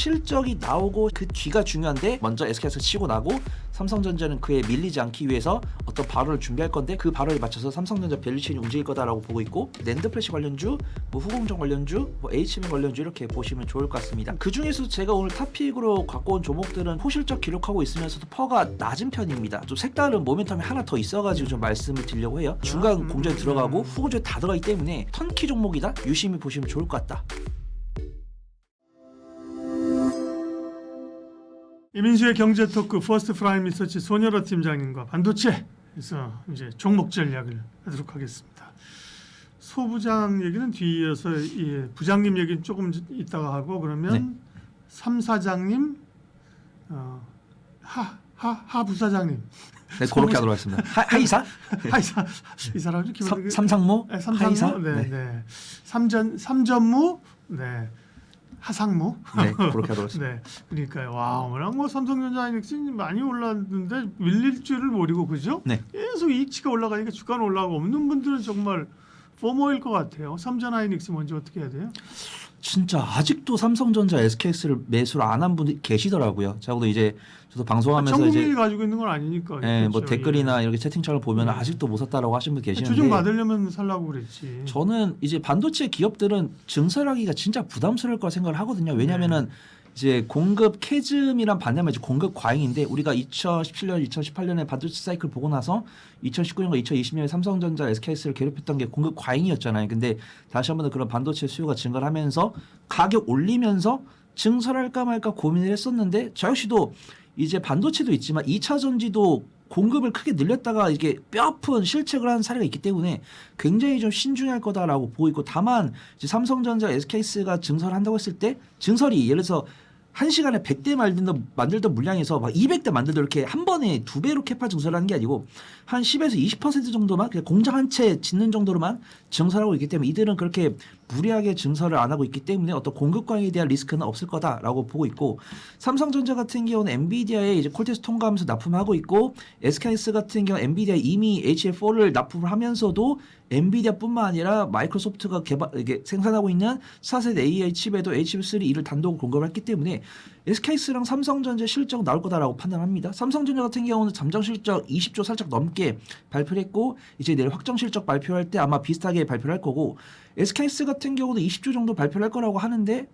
실적이 나오고 그 뒤가 중요한데 먼저 SK에서 치고 나고 삼성전자는 그에 밀리지 않기 위해서 어떤 발언을 준비할 건데 그 발언에 맞춰서 삼성전자 밸류체인이 움직일 거다라고 보고 있고 낸드 플래시 관련주, 뭐 후공정 관련주, 뭐 HMM 관련주 이렇게 보시면 좋을 것 같습니다. 그 중에서 제가 오늘 탑픽으로 갖고 온 종목들은 호실적 기록하고 있으면서도 퍼가 낮은 편입니다. 좀 색다른 모멘텀이 하나 더 있어가지고 좀 말씀을 드리려고 해요. 중간 공정에 들어가고 후공정에 다 들어가기 때문에 턴키 종목이다. 유심히 보시면 좋을 것 같다. 이민수의 경제 토크 퍼스트 프라임 리서치 손여라 팀장님과 반도체에서 이제 종목 전략을 하도록 하겠습니다. 소부장 얘기는 뒤이어서 부장님 얘기는 조금 이따가 하고 그러면 네. 삼사장님, 하부사장님. 네, 그렇게 하도록 하겠습니다. 하이사? 하이사 이 사람 좀 기분 삼상무? 네, 삼상무. 네, 네. 삼전무. 네. 하상무. 네, 그렇게 하도록 하겠습니다. 네, 그러니까요. 와, 워낙 뭐 삼성전자 하이닉스 많이 올랐는데 밀릴 줄을 모르고 그죠? 네. 계속 이익치가 올라가니까 주가는 올라가고 없는 분들은 정말 포모일 것 같아요. 삼전 하이닉스 먼저 어떻게 해야 돼요? 진짜 아직도 삼성전자 SKS를 매수를 안 한 분이 계시더라고요. 저도 이제 저도 방송하면서 전 국민이 이제 가지고 있는 건 아니니까. 네, 뭐 그렇죠. 댓글이나 이렇게 채팅창을 보면 네. 아직도 못 샀다라고 하시는 분 계시는데 주중 받으려면 살라고 그랬지. 저는 이제 반도체 기업들은 증설하기가 진짜 부담스러울 거라 생각을 하거든요. 왜냐하면은 이제 공급 캐즘이란 반대면 이제 공급 과잉인데 우리가 2017년, 2018년에 반도체 사이클 보고 나서 2019년과 2020년에 삼성전자, SKS를 괴롭혔던 게 공급 과잉이었잖아요. 근데 다시 한번 더 그런 반도체 수요가 증가를 하면서 가격 올리면서 증설할까 말까 고민을 했었는데 저 역시도 이제 반도체도 있지만 2차 전지도 공급을 크게 늘렸다가 이게 뼈아픈 실책을 한 사례가 있기 때문에 굉장히 좀 신중할 거다라고 보고 있고 다만 이제 삼성전자, SKS가 증설한다고 했을 때 증설이 예를 들어서 1시간에 100대 만들던 물량에서 막 200대 만들던 이렇게 한 번에 2배로 캐파 증설을 하는 게 아니고 한 10에서 20% 정도만 그냥 공장 한 채 짓는 정도로만 증설하고 있기 때문에 이들은 그렇게 무리하게 증설을 안 하고 있기 때문에 어떤 공급 과잉에 대한 리스크는 없을 거다라고 보고 있고 삼성전자 같은 경우는 엔비디아에 이제 콜테스트 통과하면서 납품하고 있고 SKS 같은 경우 엔비디아 이미 HF4를 납품을 하면서도 엔비디아뿐만 아니라 마이크로소프트가 이게 생산하고 있는 4세대 AI 칩에도 HB3E를 단독 공급을 했기 때문에 SKS랑 삼성전자 실적 나올 거다라고 판단합니다. 삼성전자 같은 경우는 잠정 실적 20조 살짝 넘게 발표를 했고 이제 내일 확정 실적 발표할 때 아마 비슷하게 발표를 할 거고 SKS 같은 경우도 20조 정도 발표를 할 거라고 하는데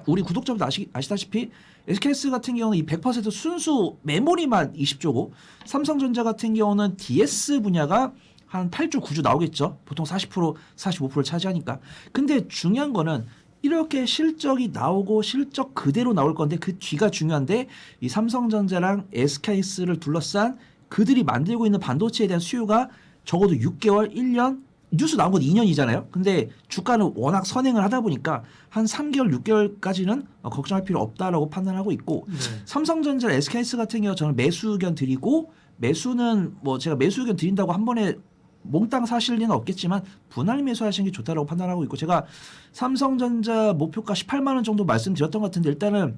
우리 구독자분들 아시다시피 SKS 같은 경우는 이 100% 순수 메모리만 20조고 삼성전자 같은 경우는 DS 분야가 한 8조 9조 나오겠죠. 보통 40% 45%를 차지하니까. 근데 중요한 거는 이렇게 실적이 나오고 실적 그대로 나올 건데 그 뒤가 중요한데 이 삼성전자랑 SKS를 둘러싼 그들이 만들고 있는 반도체에 대한 수요가 적어도 6개월, 1년 뉴스 나온 건 2년이잖아요. 근데 주가는 워낙 선행을 하다 보니까 한 3개월, 6개월까지는 걱정할 필요 없다라고 판단하고 있고 삼성전자, SKS 같은 경우 저는 매수 의견 드리고 매수는 뭐 제가 매수 의견 드린다고 한 번에 몽땅 사실 리는 없겠지만 분할 매수하시는 게 좋다라고 판단하고 있고 제가 삼성전자 목표가 18만 원 정도 말씀드렸던 것 같은데 일단은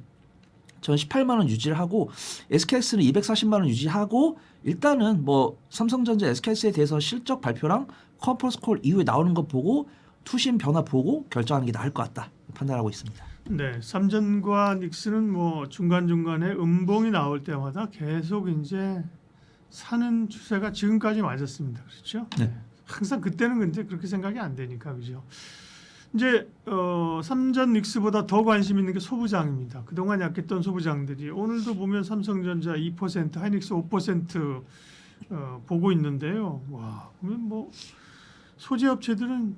저는 18만 원 유지를 하고 SKS는 240만 원 유지하고 일단은 뭐 삼성전자, SKS에 대해서 실적 발표랑 컨퍼런스 콜 이후에 나오는 거 보고 투심 변화 보고 결정하는 게 나을 것 같다 판단하고 있습니다. 네, 삼전과 닉스는 뭐 중간중간에 음봉이 나올 때마다 계속 이제 사는 추세가 지금까지 맞았습니다. 그렇죠? 네. 항상 그때는 근데 그렇게 생각이 안 되니까 그죠? 이제 삼전 닉스보다 더 관심 있는 게 소부장입니다. 그동안 약했던 소부장들이 오늘도 보면 삼성전자 2%, 하이닉스 5% 보고 있는데요. 와, 보면 뭐 소재 업체들은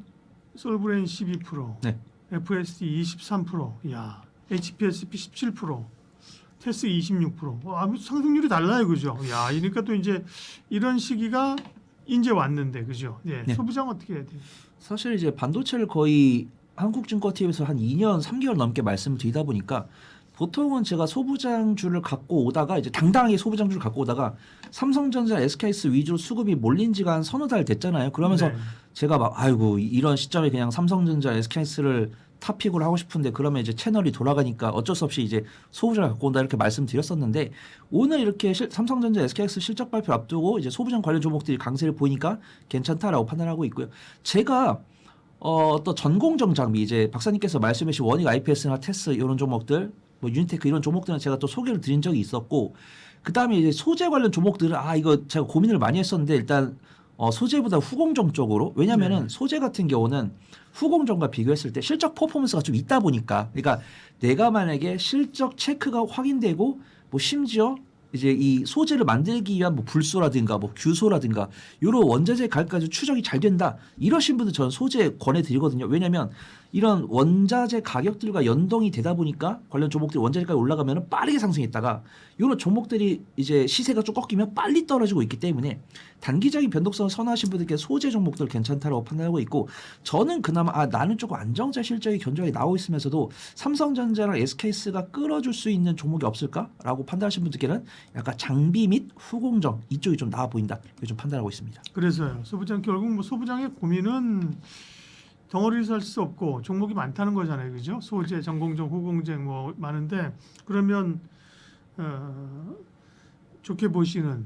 솔브레인 12%, 네. FSD 23%, 야, HPSP 17%. 테스 26%. 아무튼 상승률이 달라요, 그죠? 야, 그러니까 또 이제 이런 시기가 이제 왔는데, 그죠? 예, 네. 소부장 어떻게 해야 돼요? 사실 이제 반도체를 거의 한국증권TV에서 한 2년, 3개월 넘게 말씀을 드리다 보니까 보통은 제가 소부장주를 갖고 오다가 이제 당당하게 소부장주를 갖고 오다가 삼성전자, SKS 위주로 수급이 몰린 지가 한 서너 달 됐잖아요. 그러면서 네. 제가 막 아이고 이런 시점에 그냥 삼성전자, SKS를 탑픽으로 하고 싶은데 그러면 이제 채널이 돌아가니까 어쩔 수 없이 이제 소부장을 갖고 온다 이렇게 말씀드렸었는데 오늘 이렇게 삼성전자, SKS 실적 발표 앞두고 이제 소부장 관련 종목들이 강세를 보이니까 괜찮다라고 판단하고 있고요. 제가 또 전공정 장비 이제 박사님께서 말씀해주신 원익 IPS나 테스 이런 종목들 뭐 유니테크 이런 종목들은 제가 또 소개를 드린 적이 있었고 그다음에 이제 소재 관련 종목들은 이거 제가 고민을 많이 했었는데 일단 소재보다 후공정 쪽으로 왜냐면은 소재 같은 경우는 후공정과 비교했을 때 실적 퍼포먼스가 좀 있다 보니까 그러니까 내가 만약에 실적 체크가 확인되고 뭐 심지어 이제 이 소재를 만들기 위한 뭐 불소라든가 뭐 규소라든가 이런 원자재 가격까지 추정이 잘 된다 이러신 분들 저는 소재 권해드리거든요. 왜냐하면 이런 원자재 가격들과 연동이 되다 보니까 관련 종목들이 원자재가가 올라가면 빠르게 상승했다가 이런 종목들이 이제 시세가 좀 꺾이면 빨리 떨어지고 있기 때문에 단기적인 변동성을 선호하신 분들께 소재 종목들 괜찮다라고 판단하고 있고 저는 그나마 나는 조금 안정자 실적이 견조하게 나오고 있으면서도 삼성전자랑 SK스가 끌어줄 수 있는 종목이 없을까라고 판단하신 분들께는 약간 장비 및 후공정 이쪽이 좀 나아 보인다 이렇게 좀 판단하고 있습니다. 그래서요. 소부장 결국 뭐 소부장의 고민은 덩어리를 살 수 없고 종목이 많다는 거잖아요, 그죠? 소재, 전공정, 후공정 뭐 많은데 그러면 좋게 보시는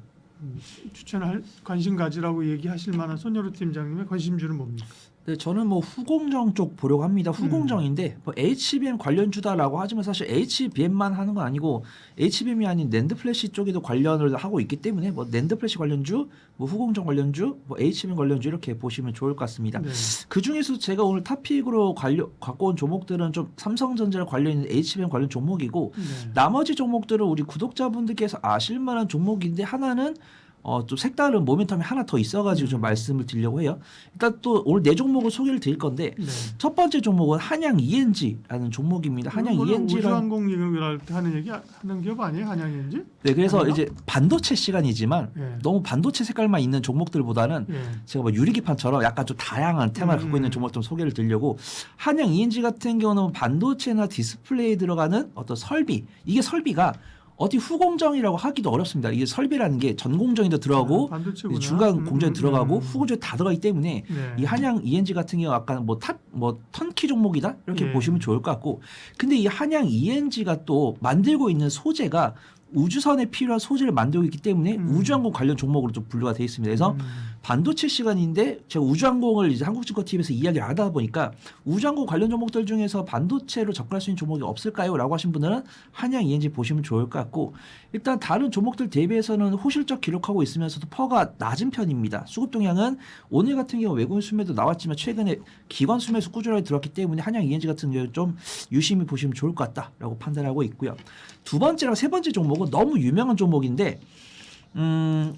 추천할 관심 가지라고 얘기하실 만한 손여루 팀장님의 관심주는 뭡니까? 네, 저는 뭐 후공정 쪽 보려고 합니다. 후공정인데 뭐 HBM 관련주다라고 하지만 사실 HBM만 하는 건 아니고 HBM이 아닌 낸드 플래시 쪽에도 관련을 하고 있기 때문에 뭐 낸드 플래시 관련주, 뭐 후공정 관련주, 뭐 HBM 관련주 이렇게 보시면 좋을 것 같습니다. 네. 그 중에서 제가 오늘 탑픽으로 갖고 온 종목들은 좀 삼성전자랑 관련 있는 HBM 관련 종목이고 네. 나머지 종목들은 우리 구독자분들께서 아실 만한 종목인데 하나는 좀 색다른 모멘텀이 하나 더 있어가지고 좀 말씀을 드리려고 해요. 일단 또 오늘 네 종목을 소개를 드릴 건데 네. 첫 번째 종목은 한양 ENG라는 종목입니다. 한양 ENG랑 우주항공 얘기할 때 하는 얘기 하는 기업 아니에요, 한양 ENG? 네, 그래서 아닌가? 이제 반도체 시간이지만 네. 너무 반도체 색깔만 있는 종목들보다는 예. 제가 뭐 유리기판처럼 약간 좀 다양한 테마를 갖고 있는 종목 좀 소개를 드리려고 한양 ENG 같은 경우는 반도체나 디스플레이에 들어가는 어떤 설비 이게 설비가 어디 후공정이라고 하기도 어렵습니다. 이게 설비라는 게 전공정에도 들어가고 반도체구나. 중간 공정에 들어가고 후공정에 다 들어가기 때문에 네. 이 한양 ENG 같은 경우 약간 뭐 턴키 종목이다 이렇게 예. 보시면 좋을 것 같고 근데 이 한양 ENG가 또 만들고 있는 소재가 우주선에 필요한 소재를 만들고 있기 때문에 우주항공 관련 종목으로 좀 분류가 되어 있습니다. 그래서 반도체 시간인데 제가 우주항공을 이제 한국증권TV에서 이야기를 하다 보니까 우주항공 관련 종목들 중에서 반도체로 접근할 수 있는 종목이 없을까요? 라고 하신 분들은 한양 ENG 보시면 좋을 것 같고 일단 다른 종목들 대비해서는 호실적 기록하고 있으면서도 퍼가 낮은 편입니다. 수급 동향은 오늘 같은 경우 외국인 수매도 나왔지만 최근에 기관 수매수 꾸준하게 들어왔기 때문에 한양 ENG 같은 경우 좀 유심히 보시면 좋을 것 같다라고 판단하고 있고요. 두 번째랑 세 번째 종목은 너무 유명한 종목인데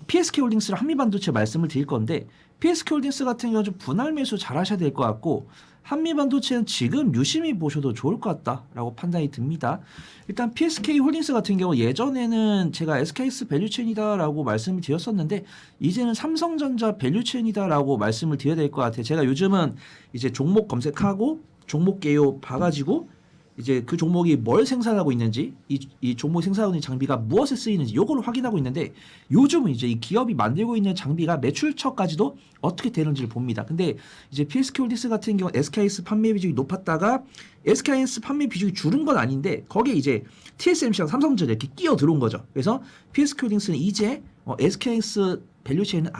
PSK홀딩스랑 한미반도체 말씀을 드릴 건데 PSK홀딩스 같은 경우는 좀 분할 매수 잘 하셔야 될 것 같고 한미반도체는 지금 유심히 보셔도 좋을 것 같다라고 판단이 듭니다. 일단 PSK홀딩스 같은 경우 예전에는 제가 SKS 밸류체인이다라고 말씀을 드렸었는데 이제는 삼성전자 밸류체인이다라고 말씀을 드려야 될 것 같아요. 제가 요즘은 이제 종목 검색하고 종목 개요 봐가지고 이제 그 종목이 뭘 생산하고 있는지 이 종목이 생산하고 있는 장비가 무엇에 쓰이는지 요거를 확인하고 있는데 요즘은 이제 이 기업이 만들고 있는 장비가 매출처까지도 어떻게 되는지를 봅니다. 근데 이제 PSK홀딩스 같은 경우 SKS 판매 비중이 높았다가 SKS 판매 비중이 줄은 건 아닌데 거기에 이제 TSMC랑 삼성전자 이렇게 끼어 들어온 거죠. 그래서 PSK홀딩스는 이제 SKS 밸류체인은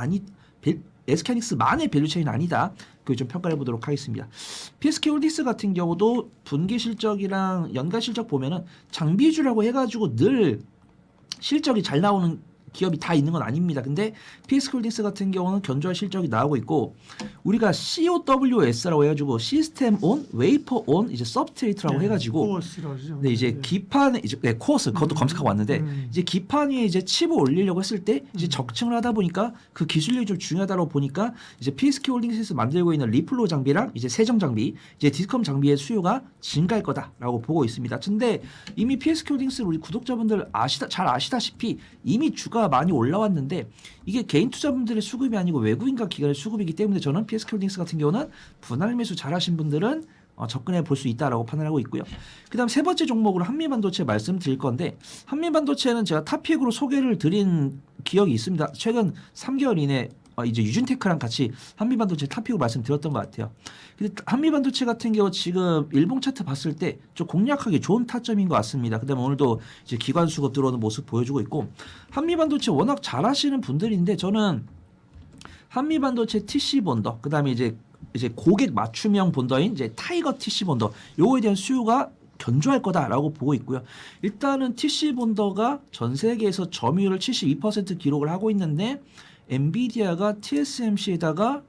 SK하이닉스만의 밸류체인은 아니다. 그걸 좀 평가해 보도록 하겠습니다. PSK홀딩스 같은 경우도 분기 실적이랑 연간 실적 보면은 장비주라고 해가지고 늘 실적이 잘 나오는 기업이 다 있는 건 아닙니다. 근데 PSK홀딩스 같은 경우는 견조한 실적이 나오고 있고 우리가 COWS라고 해가지고 시스템 온, 웨이퍼 온, 이제 서브스트레이트라고 해가지고 코어스라죠. 네, 이제 기판에 이제 코어스 그것도 검색하고 왔는데 이제 기판 위에 이제 칩을 올리려고 했을 때 이제 적층을 하다 보니까 그 기술력이 좀 중요하다고 보니까 이제 PSK홀딩스에서 만들고 있는 리플로 장비랑 이제 세정 장비, 이제 디스컴 장비의 수요가 증가할 거다라고 보고 있습니다. 근데 이미 PSK홀딩스를 우리 구독자분들 잘 아시다시피 이미 주가 많이 올라왔는데 이게 개인 투자분들의 수급이 아니고 외국인과 기관의 수급이기 때문에 저는 PSK홀딩스 같은 경우는 분할 매수 잘하신 분들은 접근해 볼 수 있다라고 판단하고 있고요. 그다음 세 번째 종목으로 한미반도체 말씀드릴 건데 한미반도체는 제가 탑픽으로 소개를 드린 기억이 있습니다. 최근 3개월 이내 이제 유진테크랑 같이 한미반도체 탑픽으로 말씀드렸던 것 같아요. 근데 한미반도체 같은 경우 지금 일봉 차트 봤을 때 좀 공략하기 좋은 타점인 것 같습니다. 그다음에 오늘도 이제 기관 수급 들어오는 모습 보여주고 있고 한미반도체 워낙 잘하시는 분들인데 저는 한미반도체 TC 본더 그다음에 이제 고객 맞춤형 본더인 이제 타이거 TC 본더 요거에 대한 수요가 견조할 거다라고 보고 있고요. 일단은 TC 본더가 전 세계에서 점유율을 72% 기록을 하고 있는데 엔비디아가 TSMC에다가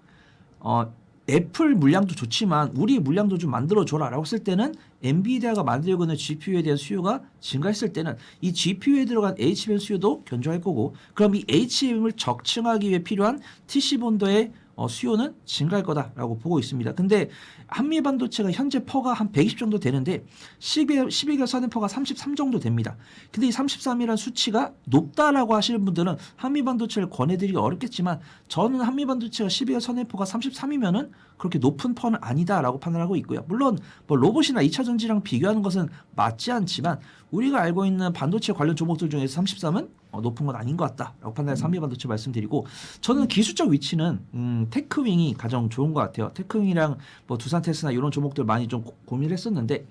애플 물량도 좋지만 우리 물량도 좀 만들어줘라라고 했을 때는 엔비디아가 만들고 있는 GPU에 대한 수요가 증가했을 때는 이 GPU에 들어간 HBM 수요도 견조할 거고 그럼 이 HBM을 적층하기 위해 필요한 TC 본더의 수요는 증가할 거다라고 보고 있습니다. 근데 한미 반도체가 현재 퍼가 한 120 정도 되는데 12개월 선행퍼가 33 정도 됩니다. 근데 이 33이라는 수치가 높다라고 하시는 분들은 한미 반도체를 권해드리기 어렵겠지만 저는 한미 반도체가 12개월 선행퍼가 33이면은 그렇게 높은 퍼는 아니다라고 판단하고 있고요. 물론 뭐 로봇이나 2차 전지랑 비교하는 것은 맞지 않지만 우리가 알고 있는 반도체 관련 종목들 중에서 33은 높은 건 아닌 것 같다라고 판단해서 한미 반도체 말씀드리고 저는 기술적 위치는 테크윙이 가장 좋은 것 같아요. 테크윙이랑 뭐 두산테스나 이런 종목들 많이 좀 고민을 했었는데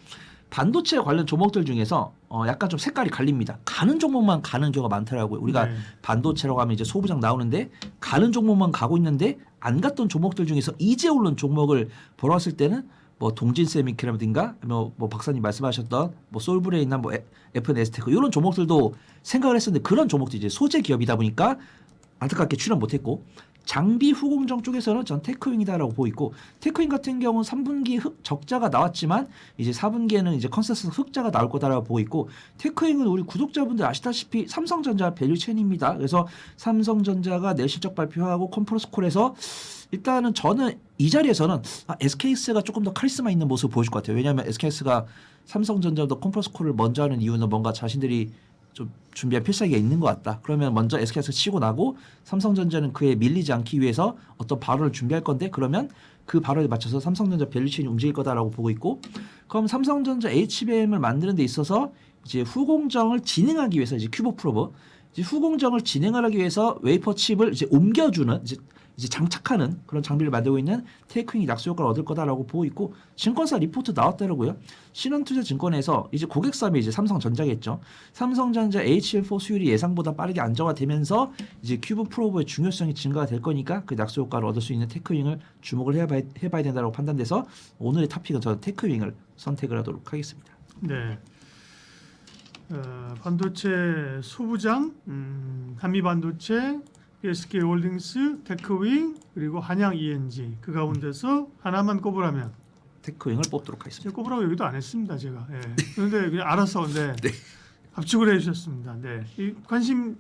반도체 관련 종목들 중에서 약간 좀 색깔이 갈립니다. 가는 종목만 가는 경우가 많더라고요. 우리가 네. 반도체라고 하면 이제 소부장 나오는데 가는 종목만 가고 있는데 안 갔던 종목들 중에서 이제 오른 종목을 보러 왔을 때는 뭐 동진세미케라든가 뭐 박사님 말씀하셨던 뭐 솔브레이나 뭐 FNS테크 이런 종목들도 생각을 했었는데 그런 종목도 이제 소재 기업이다 보니까 안타깝게 출연 못했고 장비 후공정 쪽에서는 전 테크윙이다라고 보고 있고 테크윙 같은 경우는 3분기 적자가 나왔지만 이제 4분기에는 이제 컨센서스 흑자가 나올 거다라고 보고 있고 테크윙은 우리 구독자분들 아시다시피 삼성전자 밸류체인입니다. 그래서 삼성전자가 내일 실적 발표하고 컨퍼런스콜에서 일단은 저는 이 자리에서는 SKS가 조금 더 카리스마 있는 모습을 보여줄 것 같아요. 왜냐하면 SKS가 삼성전자보다 컨퍼런스콜을 먼저 하는 이유는 뭔가 자신들이 좀 준비한 필살기가 있는 것 같다. 그러면 먼저 SK에서 치고 나고 삼성전자는 그에 밀리지 않기 위해서 어떤 발언을 준비할 건데 그러면 그 발언에 맞춰서 삼성전자 밸류체인이 움직일 거다라고 보고 있고 그럼 삼성전자 HBM을 만드는 데 있어서 이제 후공정을 진행하기 위해서 이제 큐브 프로브 이제 후공정을 진행하기 위해서 웨이퍼 칩을 이제 옮겨주는 이제 장착하는 그런 장비를 만들고 있는 테크윙이 낙수 효과를 얻을 거다라고 보고 있고 증권사 리포트 나왔더라고요. 신한투자증권에서 이제 고객사면 이제 삼성전자겠죠. 삼성전자 HL4 수율이 예상보다 빠르게 안정화되면서 이제 큐브 프로브의 중요성이 증가가 될 거니까 그 낙수 효과를 얻을 수 있는 테크윙을 주목을 해봐야 된다고 판단돼서 오늘의 탑픽은 저는 테크윙을 선택을 하도록 하겠습니다. 네. 반도체 소부장, 한미 반도체, SK홀딩스, 테크윙 그리고 한양 ENG 그 가운데서 하나만 꼽으라면 테크윙을 뽑도록 하겠습니다. 제가 꼽으라고 여기도 안 했습니다 제가. 예. 그런데 그냥 알아서 네. 압축을 해주셨습니다. 네, 이 관심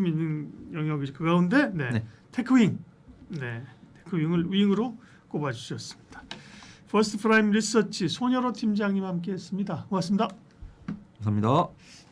있는 영역이 그 가운데 네. 테크윙, 네, 테크윙을 윙으로 꼽아주셨습니다. 퍼스트 프라임 리서치 손여로 팀장님 함께했습니다. 고맙습니다. 감사합니다.